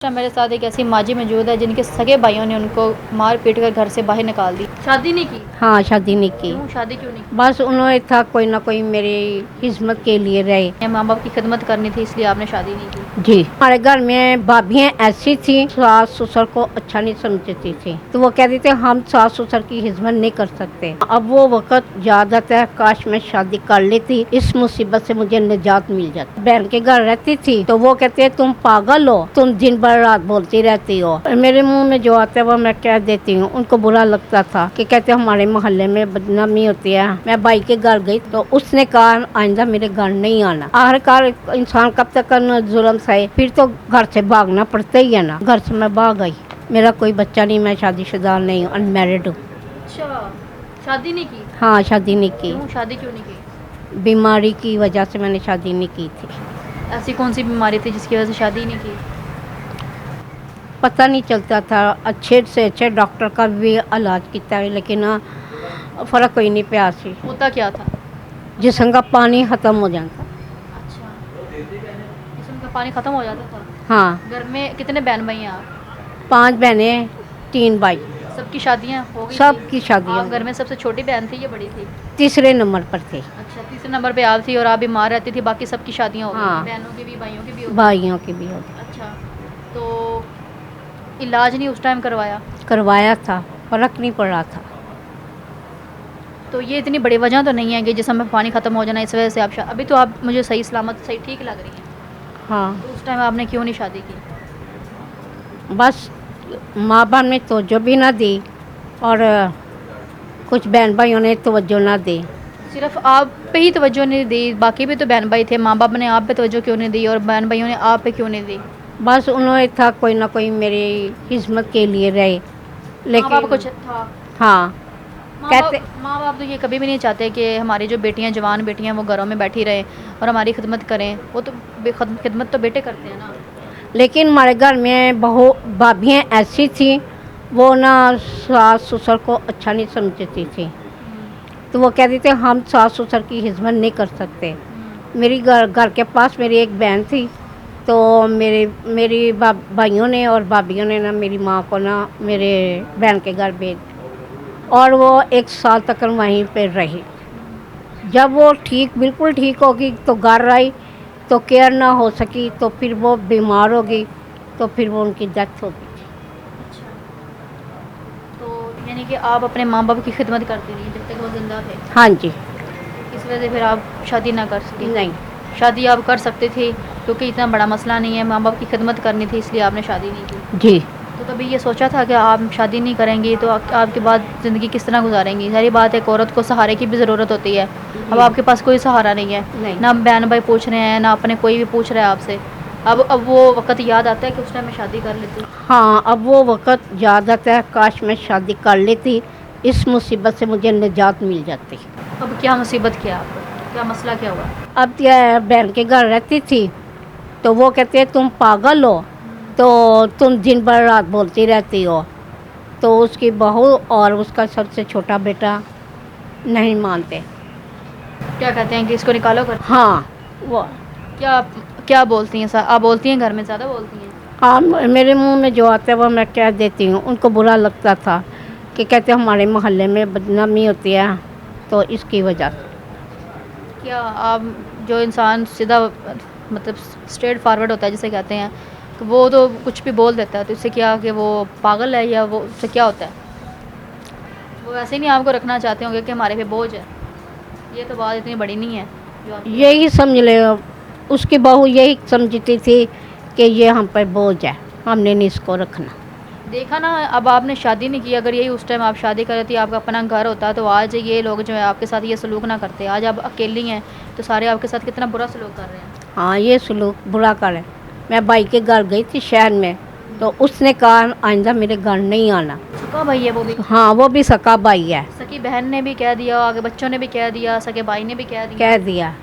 मेरे साथ एक ऐसी माँ जी मौजूद है जिनके सगे भाइयों ने उनको मार पीट कर घर से बाहर निकाल दी। शादी नहीं की? हाँ, शादी नहीं की। क्यों शादी क्यों नहीं बस उन्होंने था कोई ना कोई मेरी खिदमत के लिए रहे। की? माँ बाप की खिदमत करनी थी इसलिए आपने शादी नहीं की। जी, हमारे घर में भाभियाँ ऐसी थी, सास ससुर को अच्छा नहीं समझती थी, तो वो कहती थी हम सास ससुर की खिदमत नहीं कर सकते। अब वो वक्त याद आता है, काश मैं शादी कर लेती, इस मुसीबत से मुझे निजात मिल जाती। बहन के घर रहती थी तो वो कहते हैं तुम पागल हो, तुम दिन भर रात बोलती रहती हो। मेरे मुंह में जो आता है वो मैं कह देती हूँ। उनको बुरा लगता था कि कहते हमारे मोहल्ले में बदनामी होती है। मैं भाई के घर गई तो उसने कहा आइंदा मेरे घर नहीं आना। आखिरकार इंसान कब तक जुल्म सहे, फिर तो घर से भागना पड़ता ही है ना। घर से मैं भाग गई। मेरा कोई बच्चा नहीं, मैं शादीशुदा नहीं हूँ, अनमैरिड हूँ। अच्छा, शादी नहीं की? हाँ, शादी नहीं की। क्यों शादी क्यों नहीं की? बीमारी की वजह से मैंने शादी नहीं की थी। ऐसी कौन सी बीमारी थी जिसकी वजह से शादी नहीं की? पता नहीं चलता था। अच्छे से अच्छे डॉक्टर का भी इलाज किया लेकिन फ़र्क कोई नहीं पिया सी। होता क्या था? जिसम का पानी ख़त्म हो जाता। अच्छा, जिसम का पानी खत्म हो जाता था। हाँ, घर में कितने बहन भाई हैं आप? 5 बहनें 3 भाई। सबकी शादियाँ हो गई सब थी? की शादी हो आप घर गई। में सबसे छोटी बहन थी या बड़ी थी? तीसरे नंबर पर थे। अच्छा, तीसरे नंबर पे आप थी और आप बीमार रहती थी, बाकी सबकी शादियाँ हो गई हाँ, थी, बहनों की भी भाइयों की भी हो गई। भाइयों की भी हो गई। अच्छा, तो इलाज नहीं उस टाइम करवाया? करवाया था, फ़र्क नहीं पड़ रहा था। तो ये इतनी बड़ी वजह तो नहीं है कि जिसम में पानी ख़त्म हो जाना इस वजह से आप अभी तो आप मुझे सही सलामत सही ठीक लग रही हैं, हाँ, तो उस टाइम आपने क्यों नहीं शादी की? बस माँ बाप ने तवज्जो भी ना दी और कुछ बहन भाइयों ने तवज्जो ना दी। सिर्फ आप पे ही तवज्जो नहीं दी, बाकी भी तो बहन भाई थे, माँ बाप ने आप पे तवज्जो क्यों नहीं दी और बहन भाइयों ने आप पे क्यों नहीं दी? बस उन्होंने था कोई ना कोई मेरी खिदमत के लिए रहे। माँ बाप लेकिन कुछ था? हाँ, कहते माँ बाप तो ये कभी भी नहीं चाहते कि हमारी जो बेटियां जवान बेटियां वो घरों में बैठी रहें और हमारी खिदमत करें। वो तो खिदमत तो बेटे करते हैं ना। लेकिन हमारे घर में बहू भाभियाँ ऐसी थी, वो ना सास ससुर को अच्छा नहीं समझती थी, तो वो कहती थी हम सास ससुर की खिदमत नहीं कर सकते। मेरी घर घर के पास मेरी एक बहन थी, तो मेरे मेरी भाइयों ने और भाभियों ने ना मेरी माँ को ना मेरे बहन के घर भेज, और वो 1 साल तक वहीं पे रही। जब वो ठीक बिल्कुल ठीक होगी तो घर आई, तो केयर ना हो सकी, तो फिर वो बीमार हो गई, तो फिर वो उनकी डेथ हो गई। अच्छा, तो यानी कि आप अपने माँ बाप की खिदमत करती रही जब तक वो जिंदा थे, हाँ जी। इस वजह से फिर आप शादी ना कर सके? नहीं। शादी आप कर सकते थे क्योंकि इतना बड़ा मसला नहीं है, माँ बाप की खिदमत करनी थी इसलिए आपने शादी नहीं की। जी। तो कभी ये सोचा था कि आप शादी नहीं करेंगी तो आपके बाद ज़िंदगी किस तरह गुजारेंगी? सारी बात एक औरत को सहारे की भी ज़रूरत होती है। अब आपके पास कोई सहारा नहीं है, नहीं। ना बहन भाई पूछ रहे हैं, ना अपने कोई भी पूछ रहा है आपसे। अब वो वक़्त याद आता है कि उस टाइम मैं शादी कर लेती। हाँ, अब वो वक़्त याद आता है, काश मैं शादी कर लेती, इस मुसीबत से मुझे निजात मिल जाती। अब क्या मुसीबत क्या आपको? क्या मसला क्या हुआ? अब क्या, बहन के घर रहती थी तो वो कहते हैं तुम पागल हो, तो तुम दिन भर रात बोलती रहती हो। तो उसकी बहू और उसका सबसे छोटा बेटा नहीं मानते। क्या कहते हैं कि इसको निकालो घर? हाँ, वो क्या क्या बोलती हैं? आप बोलती हैं घर में, ज़्यादा बोलती हैं? हाँ, मेरे मुंह में जो आता है वो मैं कह देती हूँ। उनको बुरा लगता था कि कहते हमारे मोहल्ले में बदनामी होती है, तो इसकी वजह से। क्या आप जो इंसान सीधा मतलब स्ट्रेट फॉरवर्ड होता है जिसे कहते हैं, तो वो तो कुछ भी बोल देता है, तो इससे क्या कि वो पागल है या वो उससे क्या होता है? वो वैसे ही नहीं आपको रखना चाहते होंगे कि हमारे पे बोझ है। ये तो बात इतनी बड़ी नहीं है जो आप यही समझ ले, उसकी बहू यही समझती थी कि ये हम पर बोझ है, हमने नहीं इसको रखना। देखा ना। अब आपने शादी नहीं की, अगर यही उस टाइम आप शादी कर रही थी, आपका अपना घर होता, तो आज ये लोग जो है आपके साथ ये सलूक ना करते। आज आप अकेली हैं तो सारे आपके साथ कितना बुरा सलूक कर रहे हैं। हाँ, ये सलूक बुरा करे। मैं भाई के घर गई थी शहर में, तो उसने कहा आइंदा मेरे घर नहीं आना। सका भाई है वो भी? हाँ, वो भी सका भाई है। सकी बहन ने भी कह दिया, आगे बच्चों ने भी कह दिया, सके भाई ने भी कह दिया। कह दिया,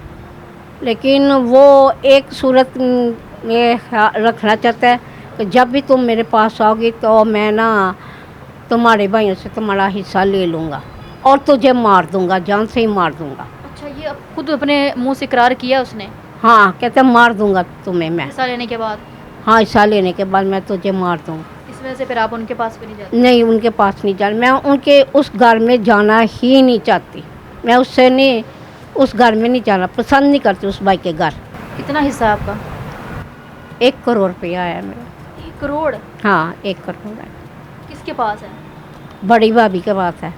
लेकिन वो एक सूरत में रखना चाहता है कि जब भी तुम मेरे पास आओगी तो मैं ना तुम्हारे भाइयों से तुम्हारा हिस्सा ले लूँगा और तुझे मार दूँगा, जान से ही मार दूँगा। अच्छा, ये खुद अपने मुंह से इकरार किया उसने हाँ, कहते मार दूँगा तुम्हें मैं। हिस्सा लेने के बाद? हाँ, हिस्सा लेने के बाद मैं तुझे मार दूँ। इस वजह से फिर आप उनके पास भी नहीं जाते? नहीं, उनके पास नहीं जाना, मैं उनके उस घर में जाना ही नहीं चाहती। मैं उससे नहीं, उस घर में नहीं जाना पसंद नहीं करती, उस भाई के घर। कितना हिस्सा है आपका? 1 करोड़ रुपया है मेरा। 1 करोड़? हाँ, 1 करोड़ है। किसके पास है? बड़ी भाभी के पास है,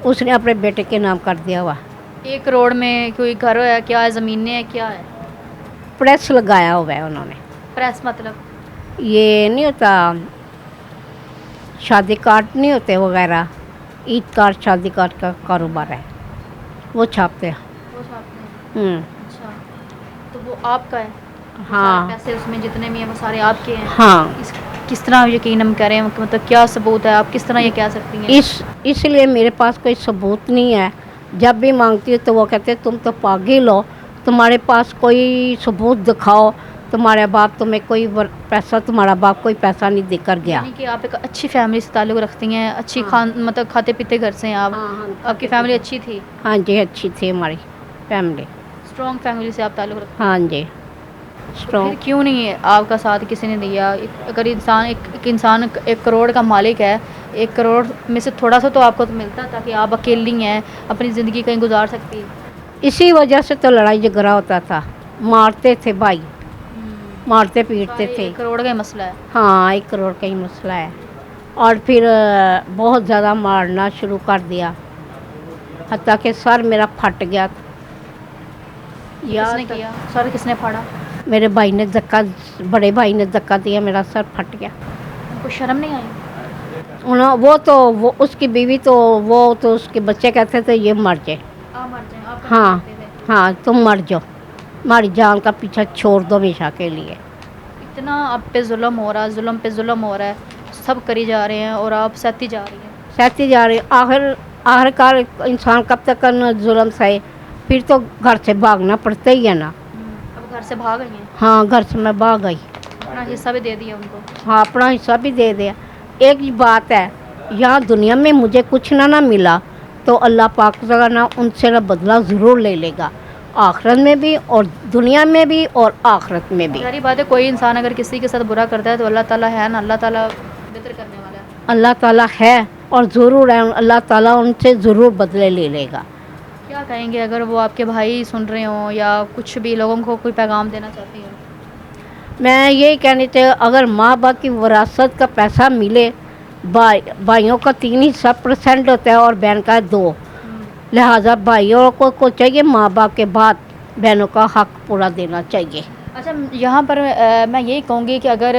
उसने अपने बेटे के नाम कर दिया हुआ। 1 करोड़ में कोई घर है क्या है, ज़मीनें हैं क्या है? प्रेस लगाया हुआ है उन्होंने। प्रेस मतलब? ये नहीं होता, शादी कार्ड नहीं होते वगैरह, ईद कार्ड शादी कार्ड का कारोबार है, वो छापते हैं। वो छापते हैं? अच्छा, तो वो आपका है? वो हाँ। सारे पैसे उसमें जितने भी हैं वो सारे आपके हैं? हाँ। किस तरह यकीन हम करें, मतलब क्या सबूत है, आप किस तरह ये कह सकती हैं? इसलिए मेरे पास कोई सबूत नहीं है। जब भी मांगती हूँ तो वो कहते तुम तो पागल हो, तुम्हारे पास कोई सबूत दिखाओ, तुम्हारे बाप तुम्हें कोई पैसा, तुम्हारा बाप कोई पैसा नहीं देकर गया। यानी कि आप एक अच्छी फैमिली से ताल्लुक़ रखती हैं, अच्छी हाँ। खान मतलब खाते पीते घर से हैं आप? हाँ, हाँ, आपकी फैमिली अच्छी थी? हाँ जी, अच्छी थी हमारी फैमिली। स्ट्रॉन्ग फैमिली से आप ताल्लुक़ रखते हाँ जी, हैं? स्ट्रॉन्ग। फिर क्यों नहीं आपका साथ किसी ने दिया? अगर एक इंसान 1 करोड़ का मालिक है, 1 करोड़ में से थोड़ा सा तो आपको तो मिलता, ताकि आप अकेली हैं अपनी ज़िंदगी कहीं गुजार सकती। इसी वजह से तो लड़ाई झगड़ा होता था, मारते थे भाई, मारते पीटते थे। 1 करोड़ का ही मसला है? हाँ, 1 करोड़ का ही मसला है। और फिर बहुत ज़्यादा मारना शुरू कर दिया, हत्ता कि सर मेरा फट गया। किसने किया? सर किसने फाड़ा? मेरे भाई ने धक्का, बड़े भाई ने धक्का दिया, मेरा सर फट गया। उनको शर्म नहीं आई? वो उसकी बीवी तो, वो तो उसके बच्चे कहते थे ये मर जाए। आप मर जाएं, आप हाँ, कहते थे? हाँ, तुम मर जाओ, हमारी जान का पीछा छोड़ दो हमेशा के लिए। इतना आप पे जुल्म हो रहा है, जुल्म पे जुल्म हो रहा है, सब करी जा रहे हैं और आप सहती जा रही हैं। सहती जा रही, आखिरकार इंसान कब तक जुल्म सहे, फिर तो घर से भागना पड़ता ही है ना। अब घर से भाग गई हैं? हाँ, घर से मैं भाग गई। अपना हिस्सा भी दे दिया उनको? हाँ, अपना हिस्सा भी दे दिया। एक ही बात है, यहाँ दुनिया में मुझे कुछ ना मिला तो अल्लाह पाक जगह ना उनसे ना बदला ज़रूर ले लेगा, आखिरत में भी और दुनिया में भी और आखिरत में भी। सारी बात है, कोई इंसान अगर किसी के साथ बुरा करता है तो अल्लाह ताला है ना, अल्लाह ताला बेहतर करने वाला है। अल्लाह ताला है और ज़रूर है, अल्लाह ताला उनसे ज़रूर बदले ले लेगा। क्या कहेंगे अगर वो आपके भाई सुन रहे हों या कुछ भी लोगों को कोई पैगाम देना चाहती हैं? मैं यही कहनी चाहिए, अगर माँ बाप की विरासत का पैसा मिले, भाइयों का 3% होता है और बहन का 2, लिहाजा भाइयों को चाहिए माँ बाप के बाद बहनों का हक पूरा देना चाहिए। अच्छा, यहाँ पर मैं यही कहूँगी कि अगर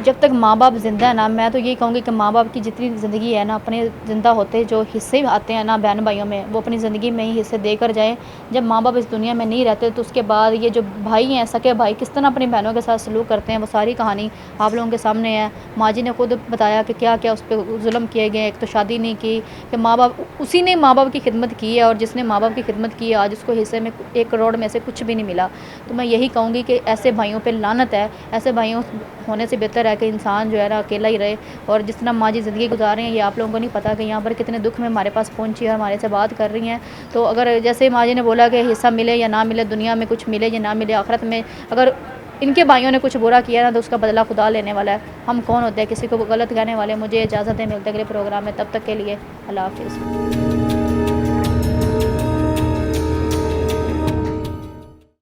जब तक माँ बाप ज़िंदा है ना, मैं तो यही कहूँगी कि माँ बाप की जितनी ज़िंदगी है ना, अपने ज़िंदा होते जो हिस्से आते हैं ना बहन भाइयों में, वो अपनी ज़िंदगी में ही हिस्से देकर जाएं। जब माँ बाप इस दुनिया में नहीं रहते तो उसके बाद ये जो भाई हैं, सके भाई किस तरह अपनी बहनों के साथ सलूक करते हैं, वो सारी कहानी आप लोगों के सामने है। माँ जी ने खुद बताया कि क्या क्या उस पर जुल्म किए गए। एक तो शादी नहीं की, कि माँ बाप, उसी ने माँ बाप की खिदमत की है और जिसने माँ बाप की खिदमत की है आज उसको हिस्से में 1 करोड़ में से कुछ भी नहीं मिला। तो मैं यही कहूँगी कि ऐसे भाइयों पे लानत है। ऐसे भाइयों होने से बेहतर है कि इंसान जो है ना अकेला ही रहे। और जिस तरह माँ जी ज़िंदगी गुजार रही हैं, ये आप लोगों को नहीं पता कि यहाँ पर कितने दुख में हमारे पास पहुँची और हमारे से बात कर रही हैं। तो अगर जैसे माँ जी ने बोला कि हिस्सा मिले या ना मिले, दुनिया में कुछ मिले या ना मिले, आखिरत में अगर इनके भाइयों ने कुछ बुरा किया ना तो उसका बदला खुदा लेने वाला है। हम कौन होते हैं किसी को गलत कहने वाले। मुझे इजाज़त है, मिलते अगले प्रोग्राम में, तब तक के लिए अल्लाह हाफ़िज़।